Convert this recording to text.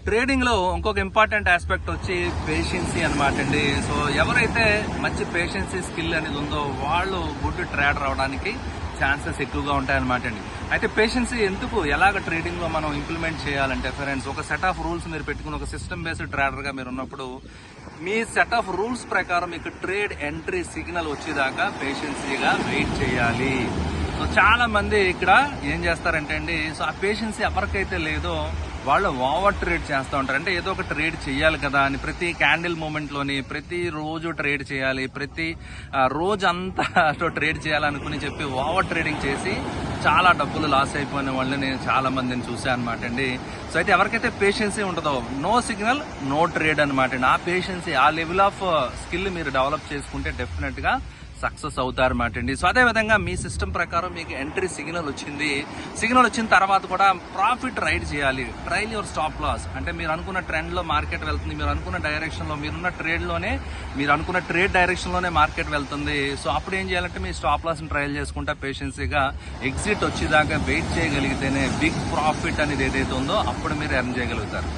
Trading లో ఇంకొక important aspect వచ్చి పేషెన్సీ అనమాట అండి. సో ఎవరైతే మంచి పేషెన్సీ స్కిల్ అనేది ఉందో వాళ్ళు గుడ్ ట్రేడర్ అవడానికి ఛాన్సెస్ ఎక్కువగా ఉంటాయన్నమాట అండి. అయితే పేషెన్సీ ఎందుకు ఎలాగ ట్రేడింగ్ లో మనం ఇంప్లిమెంట్ చేయాలంటే ఫ్రెండ్స్, ఒక సెట్ ఆఫ్ రూల్స్ మీరు పెట్టుకుని ఒక సిస్టమ్ బేస్డ్ ట్రేడర్ గా మీరు ఉన్నప్పుడు మీ సెట్ ఆఫ్ రూల్స్ ప్రకారం మీకు ట్రేడ్ ఎంట్రీ సిగ్నల్ వచ్చేదాకా పేషెన్సీగా వెయిట్ చేయాలి. సో చాలా మంది ఇక్కడ ఏం చేస్తారంటే అండి, సో ఆ పేషెన్సీ ఎవరికైతే లేదో వాళ్ళు ఓవర్ ట్రేడ్ చేస్తూ ఉంటారు. అంటే ఏదో ఒక ట్రేడ్ చేయాలి కదా అని ప్రతి క్యాండిల్ మూమెంట్ లోని ప్రతి రోజు ట్రేడ్ చేయాలి, ప్రతి రోజు అంతా ట్రేడ్ చేయాలనుకుని చెప్పి ఓవర్ ట్రేడింగ్ చేసి చాలా డబ్బులు లాస్ అయిపోయిన వాళ్ళని నేను చాలా మందిని చూసాను అనమాట అండి. సో అయితే ఎవరికైతే పేషెన్సీ ఉంటుందో నో సిగ్నల్ నో ట్రేడ్ అనమాట అండి. ఆ పేషెన్సీ ఆ లెవెల్ ఆఫ్ స్కిల్ మీరు డెవలప్ చేసుకుంటే డెఫినెట్ గా సక్సెస్ అవుతారన్నమాట అండి. సో అదే విధంగా మీ సిస్టమ్ ప్రకారం మీకు ఎంట్రీ సిగ్నల్ వచ్చింది. సిగ్నల్ వచ్చిన తర్వాత కూడా ప్రాఫిట్ రైడ్ చేయాలి. Trail your stop loss. అంటే మీరు అనుకున్న ట్రెండ్ లో మార్కెట్ వెళ్తుంది, మీరు అనుకున్న డైరెక్షన్ లో మీరున్న ట్రేడ్ లోనే మీరు అనుకున్న ట్రేడ్ డైరెక్షన్ లోనే మార్కెట్ వెళ్తుంది. సో అప్పుడు ఏం చేయాలంటే మీ స్టాప్ లాస్ ని ట్రైల్ చేసుకుంటా పేషెన్సీగా ఎగ్జిట్ వచ్చేదాకా వెయిట్ చేయగలిగితేనే బిగ్ ప్రాఫిట్ అనేది ఏదైతే ఉందో అప్పుడు మీరు ఎర్న్ చేయగలుగుతారు.